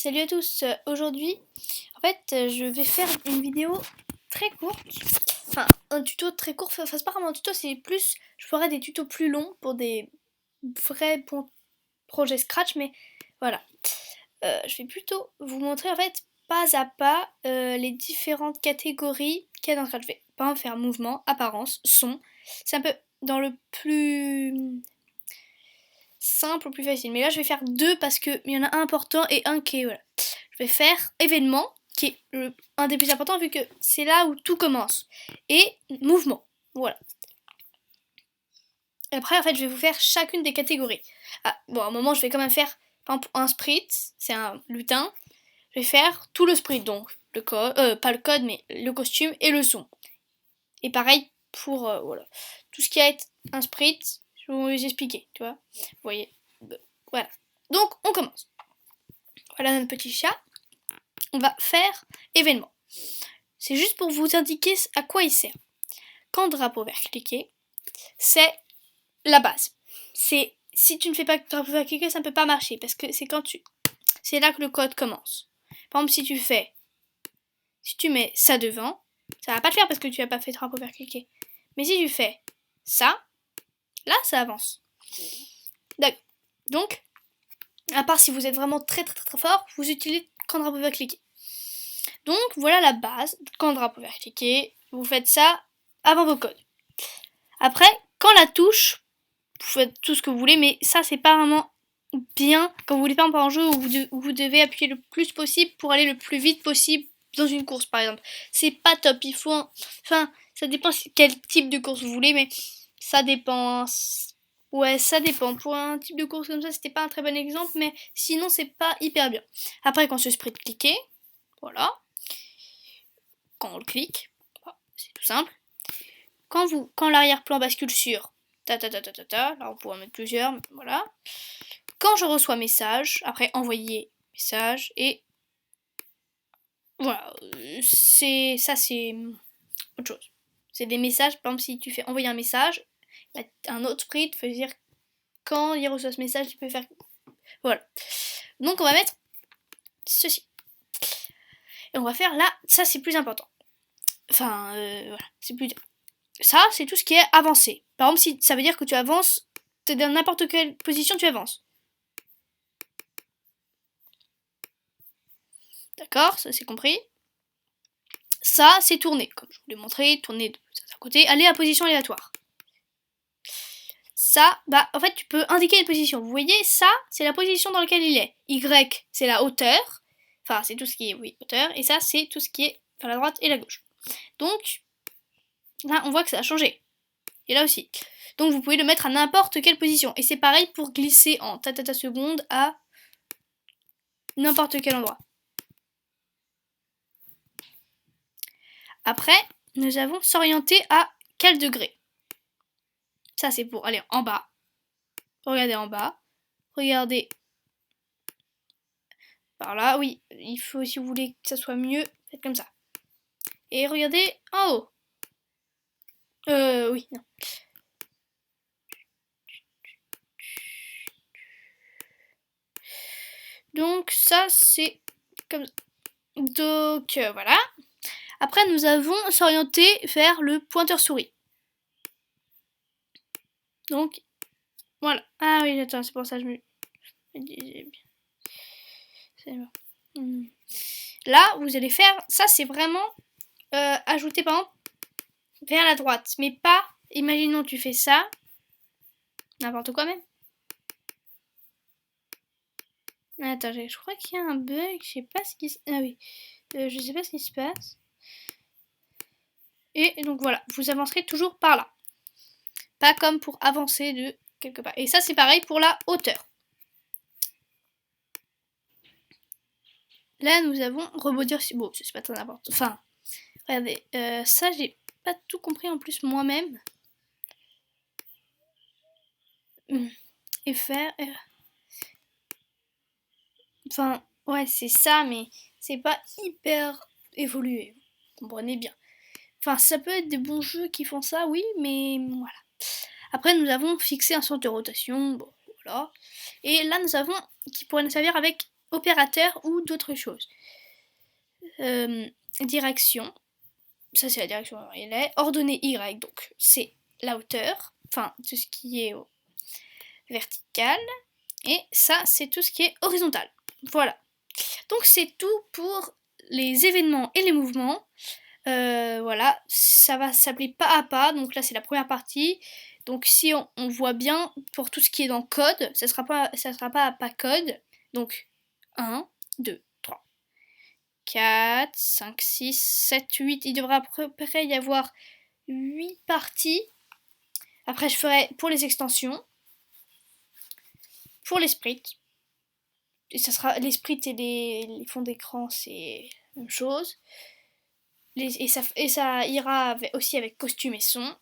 Salut à tous, aujourd'hui en fait je vais faire une vidéo très courte, enfin un tuto très court, enfin c'est pas vraiment un tuto, c'est plus, je ferai des tutos plus longs pour des vrais bons projets Scratch, mais voilà. Je vais plutôt vous montrer en fait pas à pas les différentes catégories qu'il y a dans Scratch. Je vais pas en faire mouvement, apparence, son, c'est un peu dans le plus simple ou plus facile. Mais là, je vais faire deux parce qu'il y en a un important et un qui est... Voilà. Je vais faire événement, qui est un des plus importants vu que c'est là où tout commence. Et mouvement. Voilà. Après, en fait, je vais vous faire chacune des catégories. Ah, bon, à un moment, je vais quand même faire, par exemple, un sprite, c'est un lutin. Je vais faire tout le sprite, donc le code, pas le code, mais le costume et le son. Et pareil pour, voilà. Tout ce qui va être un sprite, je vais vous expliquer, tu vois. Vous voyez. Voilà. Donc, on commence. Voilà notre petit chat. On va faire événement. C'est juste pour vous indiquer à quoi il sert. Quand drapeau vert cliqué, c'est la base. C'est si tu ne fais pas drapeau vert cliqué, ça ne peut pas marcher parce que c'est là que le code commence. Par exemple, si tu mets ça devant, ça va pas le faire parce que tu n'as pas fait drapeau vert cliqué. Mais si tu fais ça, là, ça avance. D'accord. Donc, à part si vous êtes vraiment très fort, vous utilisez quand drapeau vert cliqué. Donc voilà la base, quand drapeau vert cliqué, vous faites ça avant vos codes. Après, quand la touche, vous faites tout ce que vous voulez, mais ça c'est pas vraiment bien quand vous voulez pas en jeu où vous devez appuyer le plus possible pour aller le plus vite possible dans une course par exemple. C'est pas top, il faut... Enfin, ça dépend quel type de course vous voulez, mais ça dépend... Ouais, ça dépend. Pour un type de course comme ça, c'était pas un très bon exemple, mais sinon c'est pas hyper bien. Après, quand ce sprite cliqué, voilà. Quand on le clique, c'est tout simple. Quand l'arrière-plan bascule sur là on pourra mettre plusieurs, voilà. Quand je reçois message, après envoyer message et voilà, c'est autre chose. C'est des messages, par exemple si tu fais envoyer un message, un autre sprite veut dire quand il reçoit ce message, tu peux faire voilà. Donc on va mettre ceci. Et on va faire là, ça c'est plus important. Enfin, voilà, c'est plus dur. Ça, c'est tout ce qui est avancé. Par exemple, si ça veut dire que tu avances, dans n'importe quelle position, tu avances. D'accord, ça c'est compris. Ça, c'est tourner. Comme je vous l'ai montré, tourner de certains côtés, aller à position aléatoire. Ça, bah, en fait, tu peux indiquer les positions. Vous voyez, ça, c'est la position dans laquelle il est. Y, c'est la hauteur. Enfin, c'est tout ce qui est, oui, hauteur. Et ça, c'est tout ce qui est vers la droite et la gauche. Donc, là, on voit que ça a changé. Et là aussi. Donc vous pouvez le mettre à n'importe quelle position. Et c'est pareil pour glisser en seconde à n'importe quel endroit. Après, nous avons s'orienter à quel degré. Ça c'est pour aller en bas. Regardez en bas. Regardez par là. Oui, il faut, si vous voulez que ça soit mieux, faites comme ça. Et regardez en haut. Oui, non. Donc ça c'est comme ça. Donc voilà. Après nous avons s'orienter vers le pointeur souris. Donc voilà. Ah oui, attends, c'est pour ça que je me disais bien. C'est bon. Là, vous allez faire... Ça, c'est vraiment ajouter, par exemple, vers la droite. Mais pas... Imaginons, tu fais ça. N'importe quoi, même. Attends, je crois qu'il y a un bug. Je sais pas ce qui se... Ah oui. Je sais pas ce qui se passe. Et donc, voilà. Vous avancerez toujours par là. Pas comme pour avancer de quelque part. Et ça, c'est pareil pour la hauteur. Là, nous avons rebondir... Bon, c'est pas très important. Enfin, regardez. Ça, j'ai pas tout compris en plus moi-même. Et faire... Enfin, ouais, c'est ça, mais c'est pas hyper évolué. Vous comprenez bien. Enfin, ça peut être des bons jeux qui font ça, oui, mais voilà. Après, nous avons fixé un centre de rotation, bon, voilà. Et là, nous avons, qui pourrait nous servir avec opérateur ou d'autres choses. Direction, ça c'est la direction est. Ordonnée Y, donc c'est la hauteur, enfin tout ce qui est vertical, et ça c'est tout ce qui est horizontal. Voilà. Donc c'est tout pour les événements et les mouvements. Voilà, ça va s'appeler pas à pas, donc là c'est la première partie. Donc si on voit bien, pour tout ce qui est dans code, ça sera pas à pas code. Donc 1, 2, 3, 4, 5, 6, 7, 8. Il devrait à peu près y avoir 8 parties. Après je ferai pour les extensions, pour les sprites. Et ça sera les sprites et les fonds d'écran, c'est la même chose. Et ça ira aussi avec costume et son.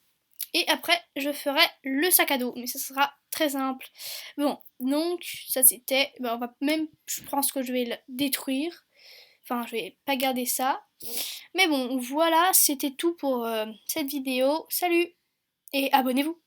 Et après, je ferai le sac à dos, mais ça sera très simple. Bon, donc, ça c'était... Ben, on va même, je pense que je vais le détruire. Enfin, je vais pas garder ça. Mais bon, voilà, c'était tout pour cette vidéo. Salut et abonnez-vous.